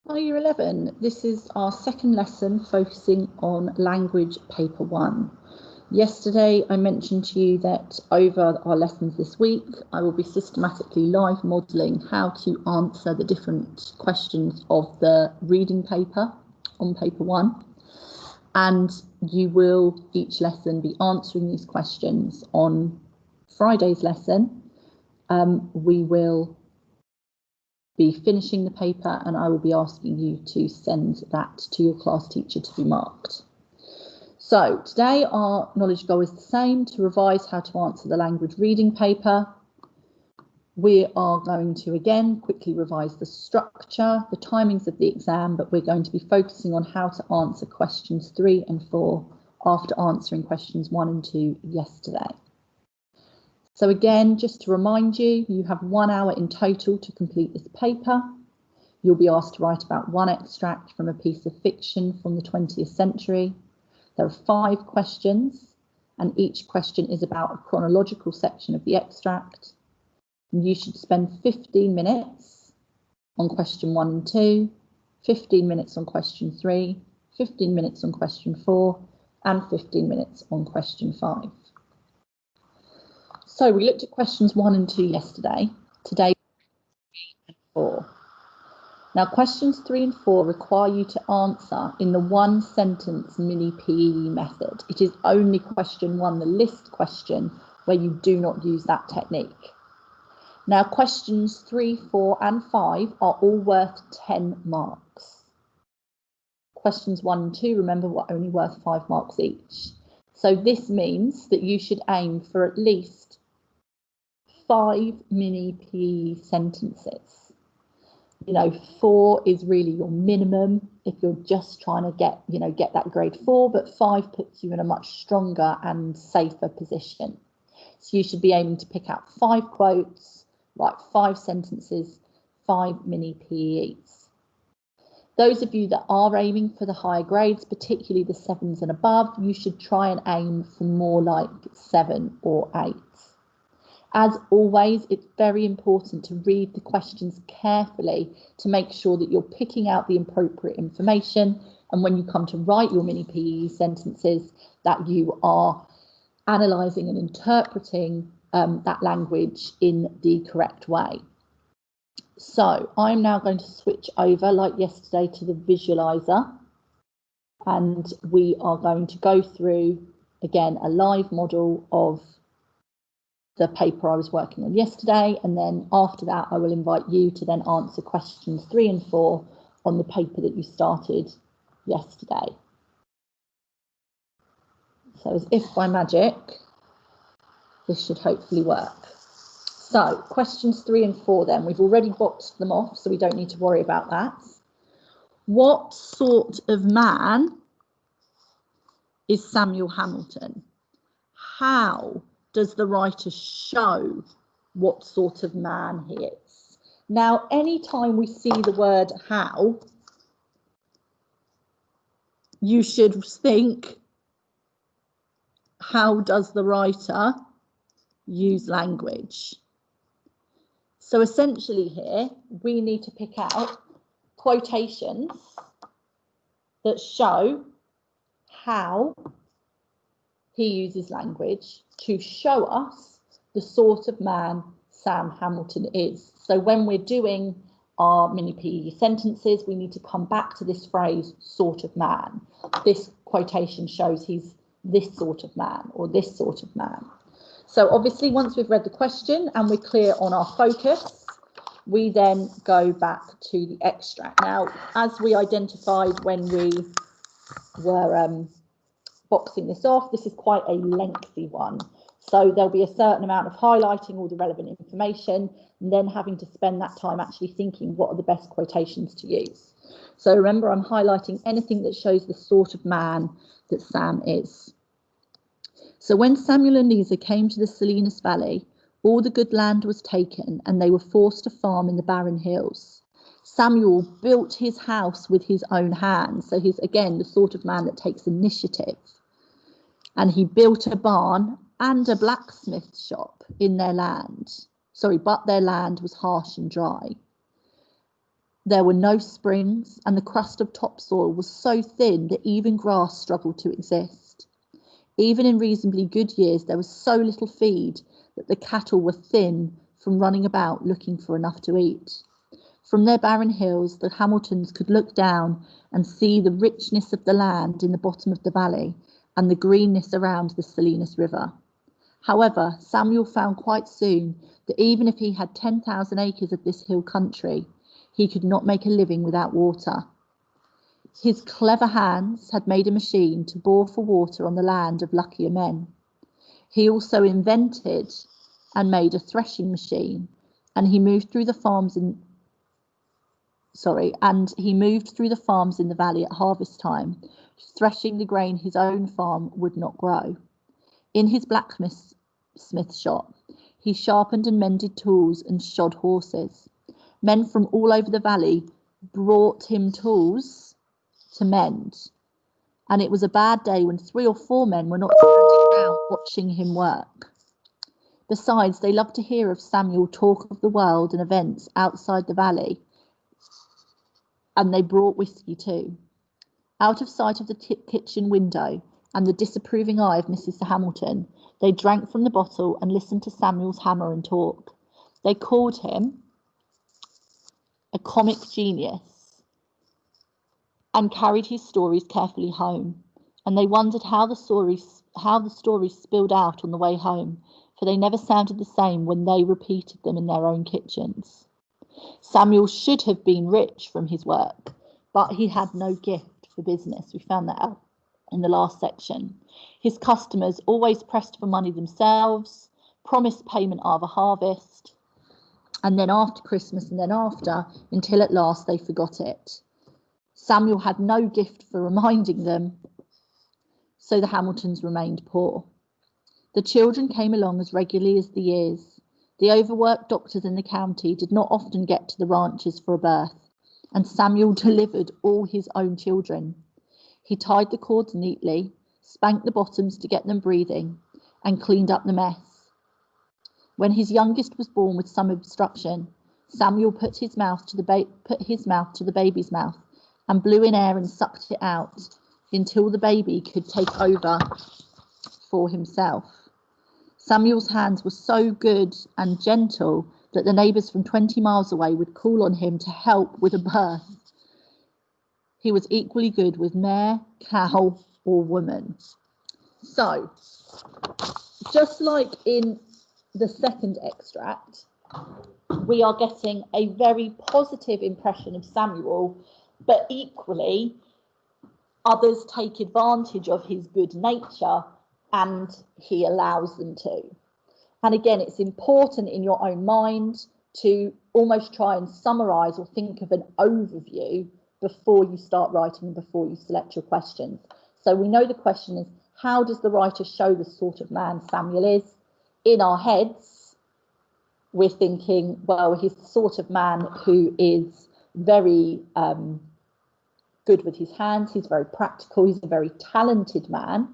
Hi, Year 11. This is our second lesson focusing on language paper 1. Yesterday I mentioned to you that over our lessons this week I will be systematically live modelling how to answer the different questions of the reading paper on paper 1, and you will each lesson be answering these questions. On Friday's lesson we will be finishing the paper and I will be asking you to send that to your class teacher to be marked. So today our knowledge goal is the same: to revise how to answer the language reading paper. We are going to again quickly revise the structure, the timings of the exam, but we're going to be focusing on how to answer questions 3 and 4 after answering questions 1 and 2 yesterday. So again, just to remind you, you have 1 hour in total to complete this paper. You'll be asked to write about 1 extract from a piece of fiction from the 20th century. There are 5 questions, and each question is about a chronological section of the extract. And you should spend 15 minutes on question 1 and 2, 15 minutes on question 3, 15 minutes on question 4, and 15 minutes on question 5. So we looked at questions 1 and 2 yesterday. Today, 3 and 4. Now, questions 3 and 4 require you to answer in the 1 sentence mini PE method. It is only question 1, the list question, where you do not use that technique. Now, questions 3, 4 and 5 are all worth 10 marks. Questions 1 and 2, remember, were only worth 5 marks each. So this means that you should aim for at least 5 mini PE sentences. 4 is really your minimum if you're just trying to get that grade 4, but 5 puts you in a much stronger and safer position. So you should be aiming to pick out 5 quotes, write 5 sentences, 5 mini PEs. Those of you that are aiming for the higher grades, particularly the 7s and above, you should try and aim for more like 7 or 8. As always, it's very important to read the questions carefully to make sure that you're picking out the appropriate information, and when you come to write your mini PE sentences, that you are analysing and interpreting that language in the correct way. So I'm now going to switch over, like yesterday, to the visualizer, and we are going to go through again a live model of the paper I was working on yesterday, and then after that I will invite you to then answer questions 3 and 4 on the paper that you started yesterday. So as if by magic, this should hopefully work. So questions 3 and 4 then, we've already boxed them off, so we don't need to worry about that. What sort of man is Samuel Hamilton? How does the writer show what sort of man he is? Now, anytime we see the word how, you should think, how does the writer use language? So essentially here, we need to pick out quotations that show how he uses language to show us the sort of man Sam Hamilton is. So when we're doing our mini PE sentences, we need to come back to this phrase, sort of man. This quotation shows he's this sort of man or this sort of man. So obviously, once we've read the question and we're clear on our focus, we then go back to the extract. Now, as we identified when we were boxing this off, this is quite a lengthy one. So there'll be a certain amount of highlighting all the relevant information and then having to spend that time actually thinking what are the best quotations to use. So remember, I'm highlighting anything that shows the sort of man that Sam is. So when Samuel and Lisa came to the Salinas Valley, all the good land was taken and they were forced to farm in the barren hills. Samuel built his house with his own hands. So he's, again, the sort of man that takes initiative. And he built a barn and a blacksmith shop in their land. But their land was harsh and dry. There were no springs, and the crust of topsoil was so thin that even grass struggled to exist. Even in reasonably good years, there was so little feed that the cattle were thin from running about looking for enough to eat. From their barren hills, the Hamiltons could look down and see the richness of the land in the bottom of the valley and the greenness around the Salinas River. However, Samuel found quite soon that even if he had 10,000 acres of this hill country, he could not make a living without water. His clever hands had made a machine to bore for water on the land of luckier men. He also invented and made a threshing machine, and he moved through the farms in the valley at harvest time, threshing the grain his own farm would not grow. In his blacksmith shop, he sharpened and mended tools and shod horses. Men from all over the valley brought him tools to mend, and it was a bad day when 3 or 4 men were not standing around watching him work. Besides, they loved to hear of Samuel talk of the world and events outside the valley, and they brought whiskey too. Out of sight of the kitchen window and the disapproving eye of Mrs. Hamilton, they drank from the bottle and listened to Samuel's hammer and talk. They called him a comic genius and carried his stories carefully home, and they wondered how the stories spilled out on the way home, for they never sounded the same when they repeated them in their own kitchens. Samuel should have been rich from his work, but he had no gift for business. We found that out in the last section. His customers always pressed for money themselves, promised payment of a harvest, and then after Christmas and then after, until at last they forgot it. Samuel had no gift for reminding them, so the Hamiltons remained poor. The children came along as regularly as the years. The overworked doctors in the county did not often get to the ranches for a birth, and Samuel delivered all his own children. He tied the cords neatly, spanked the bottoms to get them breathing, and cleaned up the mess. When his youngest was born with some obstruction, Samuel put his mouth to the baby's mouth and blew in air and sucked it out until the baby could take over for himself. Samuel's hands were so good and gentle that the neighbours from 20 miles away would call on him to help with a birth. He was equally good with mare, cow, or woman. So, just like in the second extract, we are getting a very positive impression of Samuel, but equally others take advantage of his good nature and he allows them to. And again, it's important in your own mind to almost try and summarise or think of an overview before you start writing and before you select your questions. So we know the question is, how does the writer show the sort of man Samuel is? In our heads, we're thinking, well, he's the sort of man who is very good with his hands. He's very practical. He's a very talented man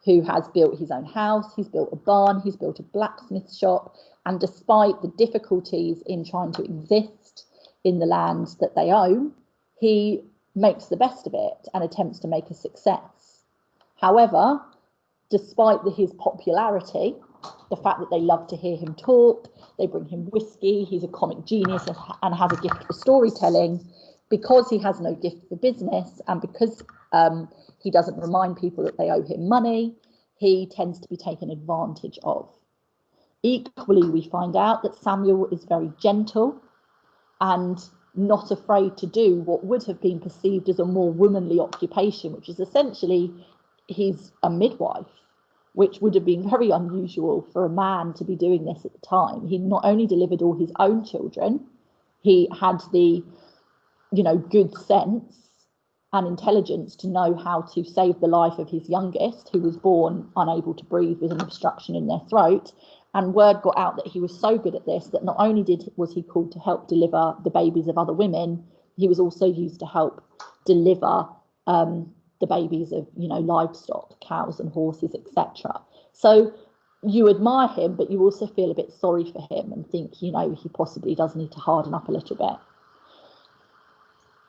who has built his own house. He's built a barn. He's built a blacksmith shop. And despite the difficulties in trying to exist in the land that they own, he makes the best of it and attempts to make a success. However, despite his popularity, the fact that they love to hear him talk, they bring him whiskey, he's a comic genius and has a gift for storytelling, because he has no gift for business and because he doesn't remind people that they owe him money, he tends to be taken advantage of. Equally, we find out that Samuel is very gentle and not afraid to do what would have been perceived as a more womanly occupation, which is essentially he's a midwife, which would have been very unusual for a man to be doing this at the time. He not only delivered all his own children, he had the, good sense and intelligence to know how to save the life of his youngest, who was born unable to breathe with an obstruction in their throat. And word got out that he was so good at this that not only was he called to help deliver the babies of other women, he was also used to help deliver the babies of, livestock, cows and horses, etc. So you admire him, but you also feel a bit sorry for him and think, he possibly does need to harden up a little bit.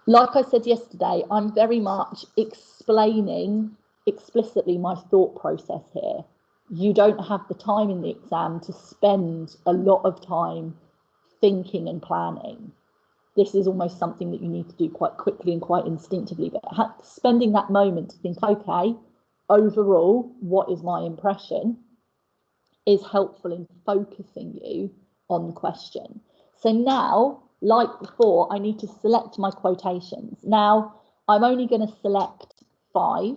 like I said yesterday, I'm very much explaining explicitly my thought process here. You don't have the time in the exam to spend a lot of time thinking and planning. This is almost something that you need to do quite quickly and quite instinctively, but spending that moment to think, okay, overall, what is my impression, is helpful in focusing you on the question. So now, like before, I need to select my quotations. Now, I'm only going to select 5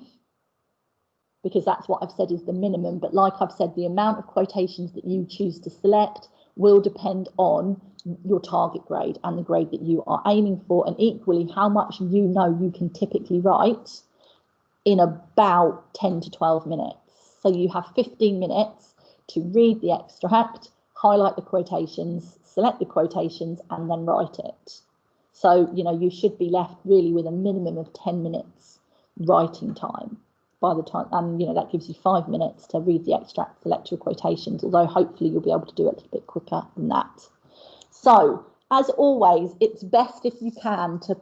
because that's what I've said is the minimum. But like I've said, the amount of quotations that you choose to select will depend on your target grade and the grade that you are aiming for, and equally how much you know you can typically write in about 10 to 12 minutes. So you have 15 minutes to read the extract, highlight the quotations, select the quotations, and then write it. So, you know, you should be left really with a minimum of 10 minutes writing time by the time, and, you know, that gives you 5 minutes to read the extract, select your quotations, although hopefully you'll be able to do it a little bit quicker than that. So, as always, it's best if you can to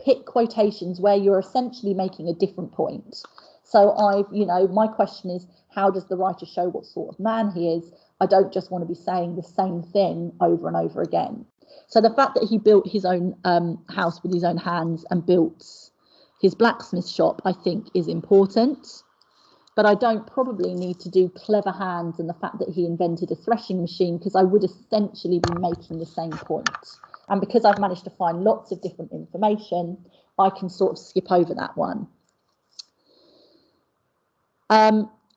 pick quotations where you're essentially making a different point. So my question is, how does the writer show what sort of man he is? I don't just want to be saying the same thing over and over again. So the fact that he built his own house with his own hands and built his blacksmith shop, I think, is important. But I don't probably need to do clever hands and the fact that he invented a threshing machine, because I would essentially be making the same point. And because I've managed to find lots of different information, I can sort of skip over that one.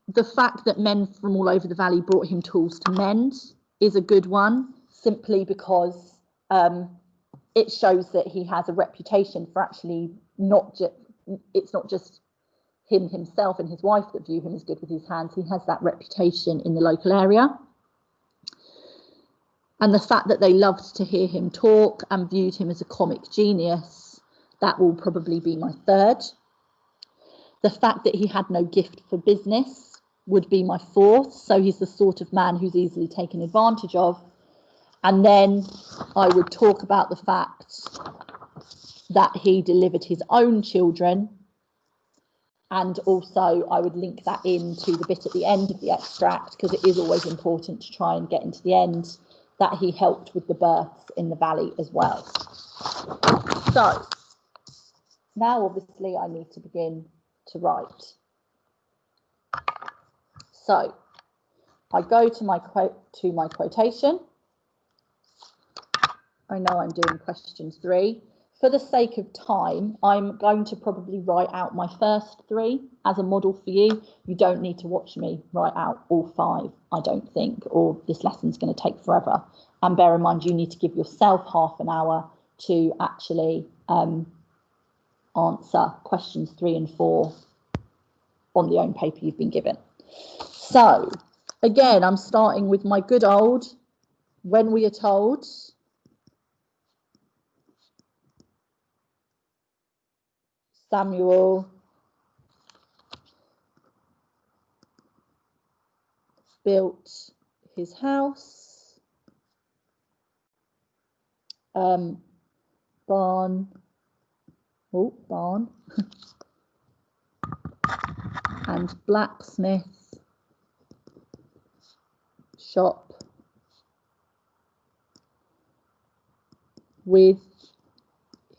The fact that men from all over the valley brought him tools to mend is a good one, simply because it shows that he has a reputation for actually it's not just him himself and his wife that view him as good with his hands. He has that reputation in the local area. And the fact that they loved to hear him talk and viewed him as a comic genius, that will probably be my 3rd. The fact that he had no gift for business would be my 4th. So he's the sort of man who's easily taken advantage of. And then I would talk about the fact that he delivered his own children. And also I would link that into the bit at the end of the extract, because it is always important to try and get into the end, that he helped with the births in the valley as well. So now obviously I need to begin to write. So I go to my quotation. I know I'm doing question 3. For the sake of time, I'm going to probably write out my first 3 as a model for you. You don't need to watch me write out all 5, I don't think, or this lesson's going to take forever. And bear in mind, you need to give yourself half an hour to actually answer questions 3 and 4 on the own paper you've been given. So, again, I'm starting with my good old when we are told. Samuel built his house, barn, and blacksmith shop with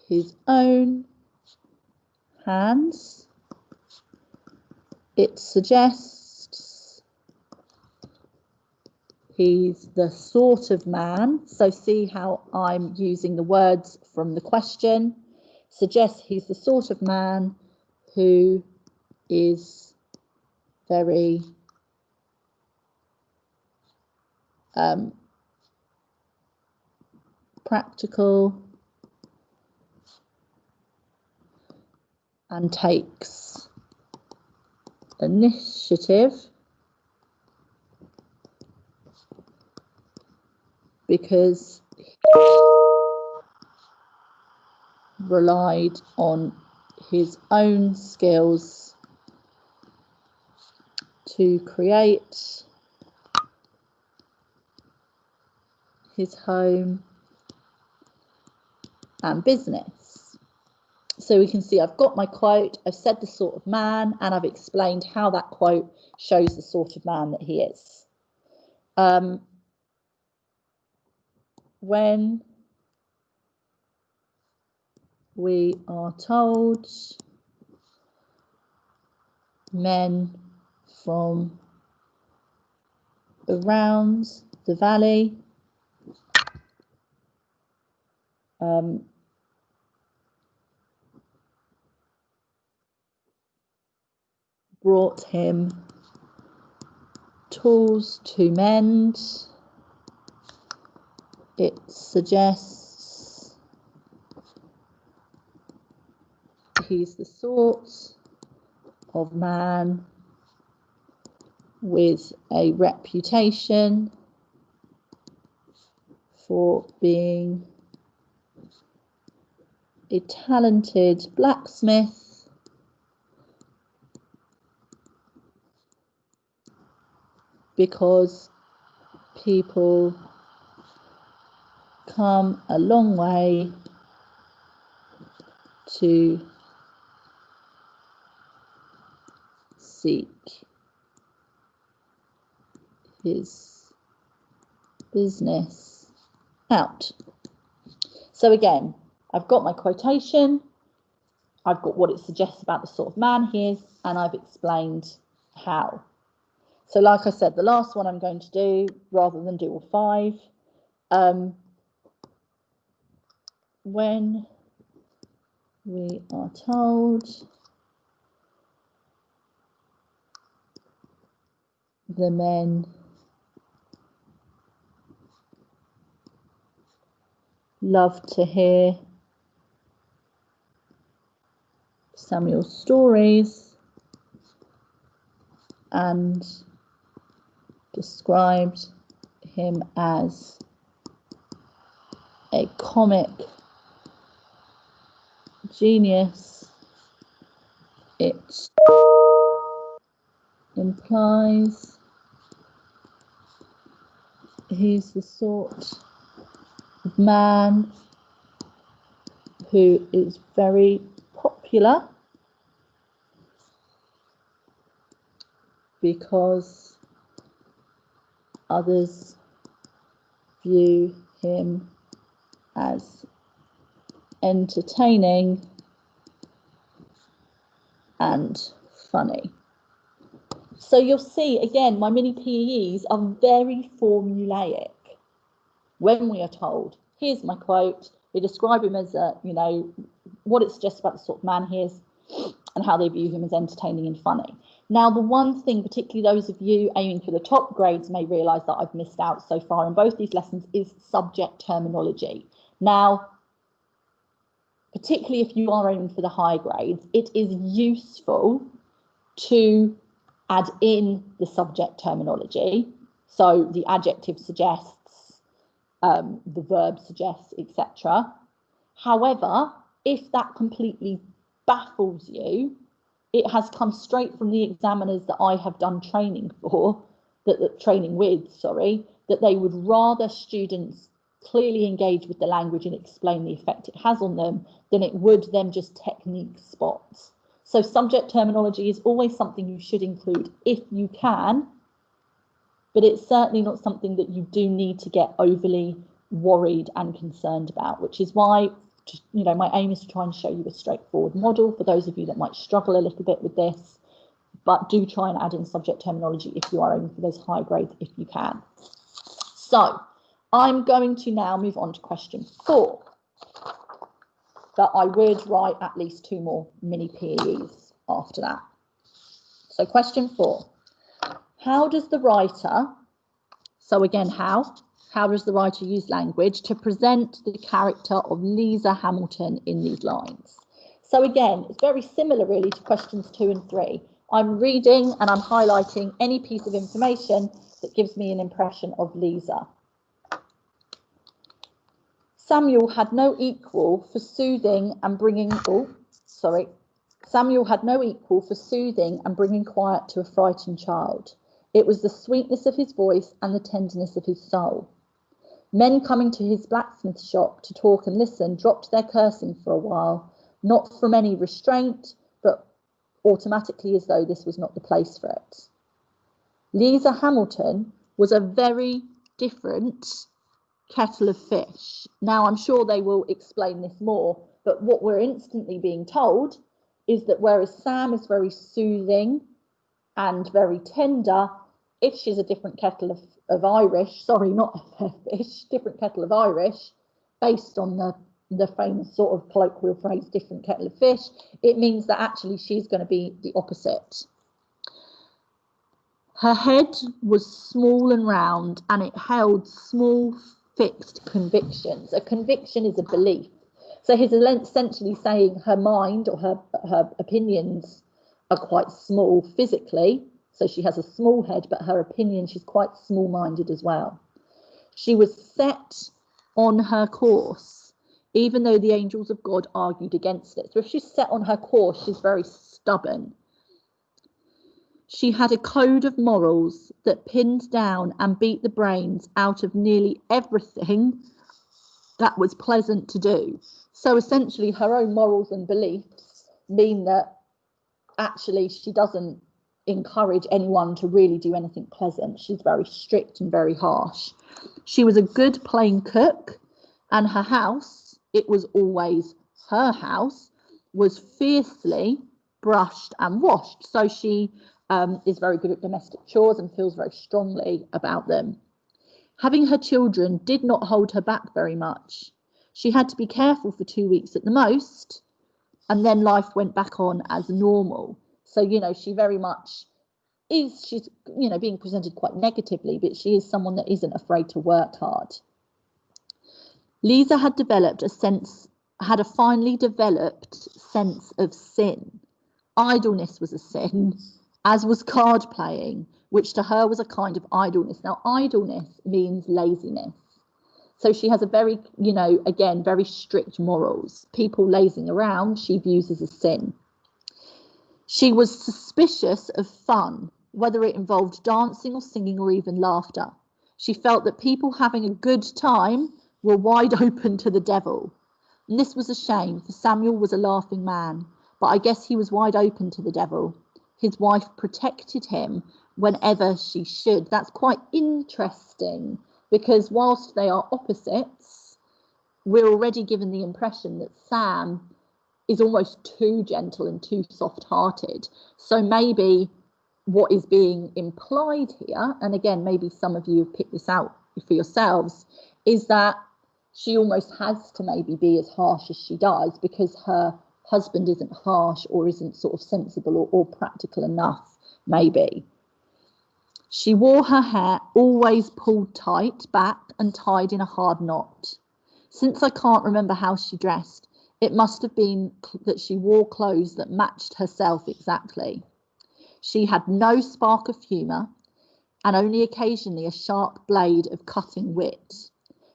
his own hands. It suggests he's the sort of man. So see how I'm using the words from the question. Suggests he's the sort of man who is very practical and takes initiative because he relied on his own skills to create his home and business. So we can see I've got my quote, I've said the sort of man, and I've explained how that quote shows the sort of man that he is. When we are told men from around the valley brought him tools to mend, it suggests he's the sort of man with a reputation for being a talented blacksmith because people come a long way to seek his business out. So again, I've got my quotation, I've got what it suggests about the sort of man he is, and I've explained how. So like I said, the last one I'm going to do, rather than do all 5, when we are told the men love to hear Samuel's stories and described him as a comic genius, it implies he's the sort of man who is very popular because others view him as entertaining and funny. So you'll see, again, my mini PEs are very formulaic. When we are told, here's my quote, we describe him as what it suggests about the sort of man he is and how they view him as entertaining and funny. Now, the one thing, particularly those of you aiming for the top grades may realise that I've missed out so far in both these lessons is subject terminology. Now, particularly if you are aiming for the high grades, it is useful to add in the subject terminology. So the adjective suggests, the verb suggests, etc. However, if that completely baffles you, it has come straight from the examiners that I have done training with, that they would rather students clearly engage with the language and explain the effect it has on them than it would them just technique spots. So subject terminology is always something you should include if you can, but it's certainly not something that you do need to get overly worried and concerned about, which is why, my aim is to try and show you a straightforward model for those of you that might struggle a little bit with this, but do try and add in subject terminology if you are aiming for those high grades if you can. So I'm going to now move on to question 4, but I would write at least 2 more mini PEs after that. So question 4, how does the writer, so again, how does the writer use language to present the character of Lisa Hamilton in these lines? So again, it's very similar really to questions 2 and 3. I'm reading and I'm highlighting any piece of information that gives me an impression of Lisa. Samuel had no equal for soothing and bringing, Samuel had no equal for soothing and bringing quiet to a frightened child. It was the sweetness of his voice and the tenderness of his soul. Men coming to his blacksmith shop to talk and listen dropped their cursing for a while. not from any restraint, but automatically as though this was not the place for it. Lisa Hamilton was a very different kettle of fish. Now, I'm sure they will explain this more, but what we're instantly being told is that whereas Sam is very soothing and very tender, if she's a different kettle of Irish, sorry, not a fish, different kettle of Irish, based on the famous sort of colloquial phrase, different kettle of fish, it means that actually she's going to be the opposite. Her head was small and round, and it held small, fixed convictions. A conviction is a belief. So he's essentially saying her mind or her opinions are quite small physically. So she has a small head, but her opinion, she's quite small-minded as well. She was set on her course, even though the angels of God argued against it. So if she's set on her course, she's very stubborn. She had a code of morals that pinned down and beat the brains out of nearly everything that was pleasant to do. So essentially her own morals and beliefs mean that actually she doesn't encourage anyone to really do anything pleasant. She's very strict and very harsh. She was a good plain cook, and her house, it was always her house, was fiercely brushed and washed. So she is very good at domestic chores and feels very strongly about them. Having her children did not hold her back very much. She had to be careful for 2 weeks at the most, and then life went back on as normal. So, you know, she very much is, she's, you know, being presented quite negatively, but she is someone that isn't afraid to work hard. Lisa had developed a finely developed sense of sin. Idleness was a sin, as was card playing, which to her was a kind of idleness. Now, idleness means laziness. So she has a very, you know, again, very strict morals. People lazing around, she views as a sin. She was suspicious of fun, whether it involved dancing or singing or even laughter. She felt that people having a good time were wide open to the devil. And this was a shame, for Samuel was a laughing man, but I guess he was wide open to the devil. His wife protected him whenever she should. That's quite interesting, because whilst they are opposites, we're already given the impression that Sam is almost too gentle and too soft-hearted. So maybe what is being implied here, and again, maybe some of you have picked this out for yourselves, is that she almost has to maybe be as harsh as she does because her husband isn't harsh or isn't sort of sensible or practical enough, maybe. She wore her hair always pulled tight back and tied in a hard knot. Since I can't remember how she dressed, it must have been that she wore clothes that matched herself exactly. She had no spark of humour and only occasionally a sharp blade of cutting wit.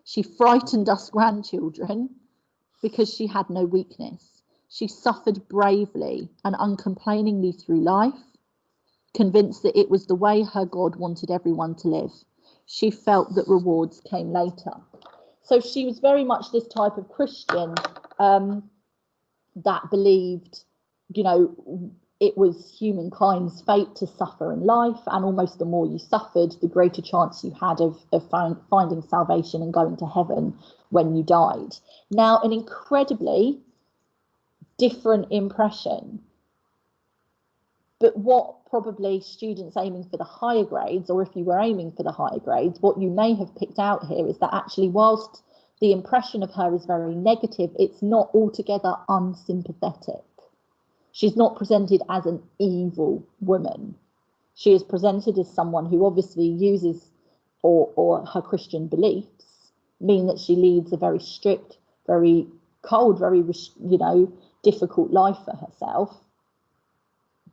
She frightened us grandchildren because she had no weakness. She suffered bravely and uncomplainingly through life, convinced that it was the way her God wanted everyone to live. She felt that rewards came later. So she was very much this type of Christian that believed, you know, it was humankind's fate to suffer in life, and almost the more you suffered, the greater chance you had of finding salvation and going to heaven when you died. Now, an incredibly different impression. But what probably students aiming for the higher grades, or if you were aiming for the higher grades, what you may have picked out here is that actually whilst the impression of her is very negative, it's not altogether unsympathetic. She's not presented as an evil woman. She is presented as someone who obviously uses, or her Christian beliefs mean that she leads a very strict, very cold, very, you know, difficult life for herself,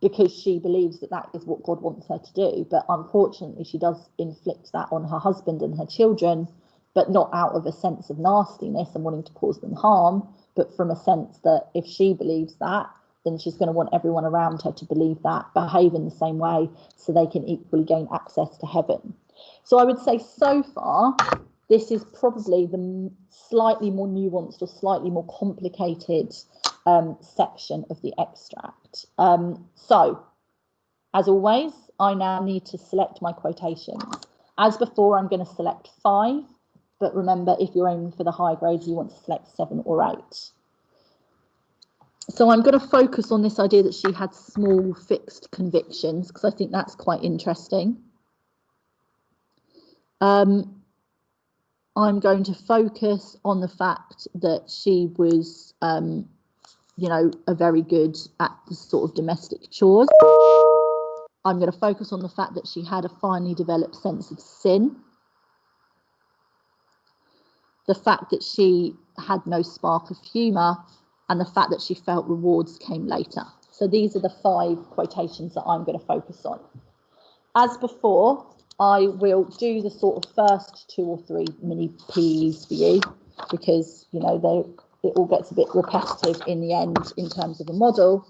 because she believes that that is what God wants her to do. But unfortunately, she does inflict that on her husband and her children, but not out of a sense of nastiness and wanting to cause them harm, but from a sense that if she believes that, then she's going to want everyone around her to believe that, behave in the same way, so they can equally gain access to heaven. So I would say so far, this is probably the slightly more nuanced or slightly more complicated section of the extract. So, as always, I now need to select my quotations. As before, I'm going to select 5, but remember, if you're aiming for the high grades, you want to select 7 or 8. So I'm going to focus on this idea that she had small fixed convictions, because I think that's quite interesting. I'm going to focus on the fact that she was, you know, a very good at the sort of domestic chores. I'm going to focus on the fact that she had a finely developed sense of sin. The fact that she had no spark of humour, and the fact that she felt rewards came later. So these are the 5 quotations that I'm going to focus on. As before, I will do the sort of first 2 or 3 mini PEs for you, because, you know, it all gets a bit repetitive in the end in terms of a model,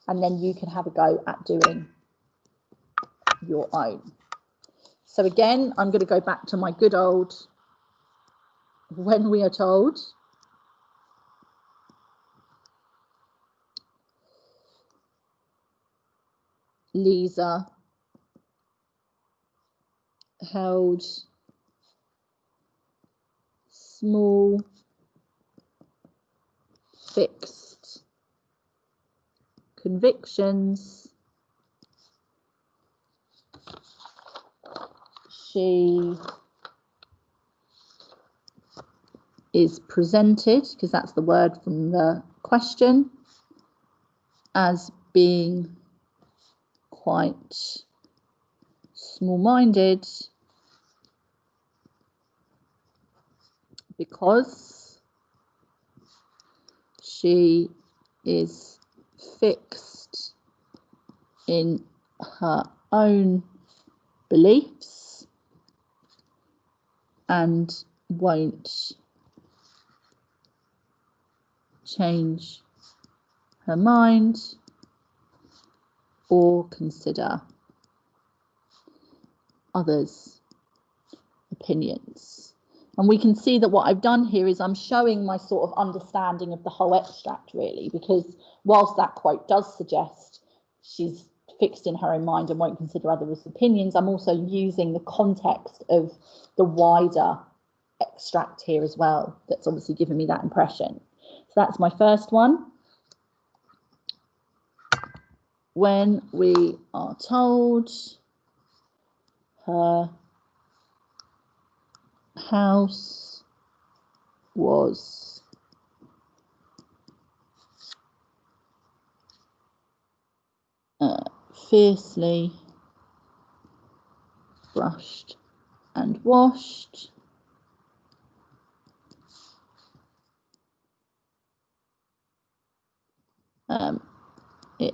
and then you can have a go at doing your own. So again, I'm going to go back to my good old when we are told. Lisa held small fixed convictions. She is presented, because that's the word from the question, as being quite small-minded because she is fixed in her own beliefs and won't change her mind or consider others' opinions. And we can see that what I've done here is I'm showing my sort of understanding of the whole extract, really, because whilst that quote does suggest she's fixed in her own mind and won't consider others' opinions, I'm also using the context of the wider extract here as well. That's obviously given me that impression. So that's my first one. When we are told her house was fiercely brushed and washed, it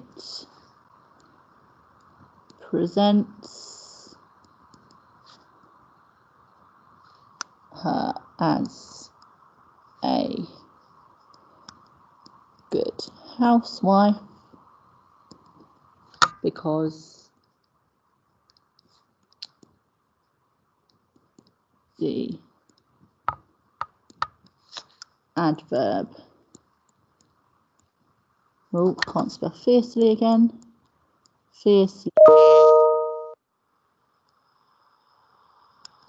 presents her as a good housewife because the adverb, oh, can't spell fiercely again, fiercely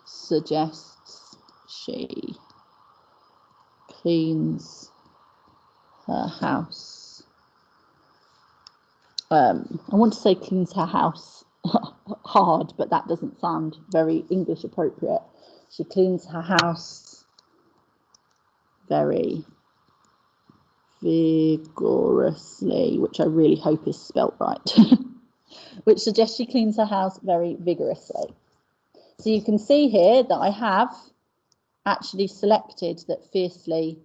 suggests she cleans her house. I want to say cleans her house hard, but that doesn't sound very English appropriate. She cleans her house very vigorously, which I really hope is spelt right, which suggests she cleans her house very vigorously. So you can see here that I have actually selected that fiercely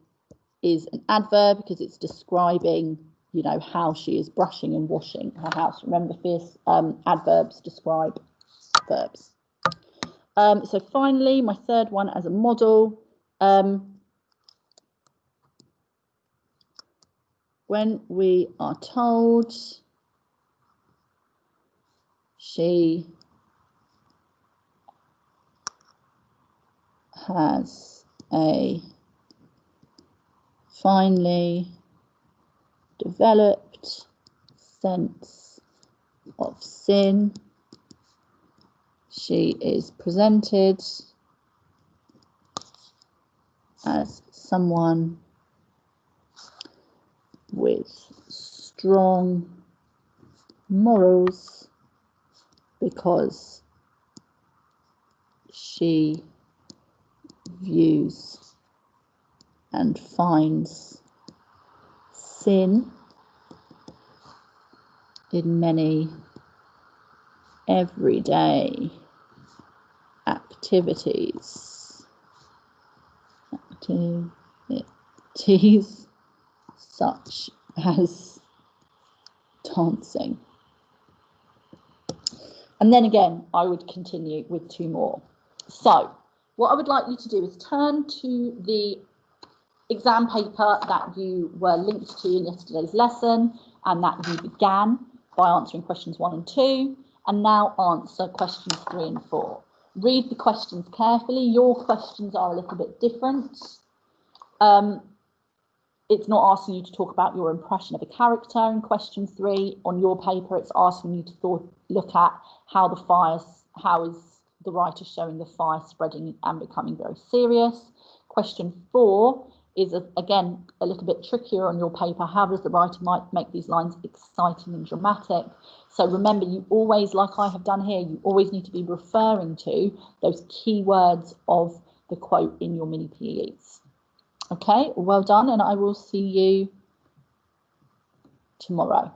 is an adverb because it's describing, you know, how she is brushing and washing her house. Remember, fierce adverbs describe verbs. So finally, my third one as a model. When we are told she has a finely developed sense of sin. She is presented as someone with strong morals because she views and finds sin in many everyday activities such as dancing. And then again, I would continue with 2 more. So what I would like you to do is turn to the exam paper that you were linked to in yesterday's lesson and that you began by answering questions 1 and 2, and now answer questions 3 and 4. Read the questions carefully. Your questions are a little bit different. It's not asking you to talk about your impression of a character in question 3. On your paper, it's asking you to look at how is the writer showing the fire spreading and becoming very serious. Question 4 is, again, a little bit trickier on your paper. How does the writer make these lines exciting and dramatic? So remember, you always, like I have done here, you always need to be referring to those key words of the quote in your mini PEs. Okay, well done, and I will see you tomorrow.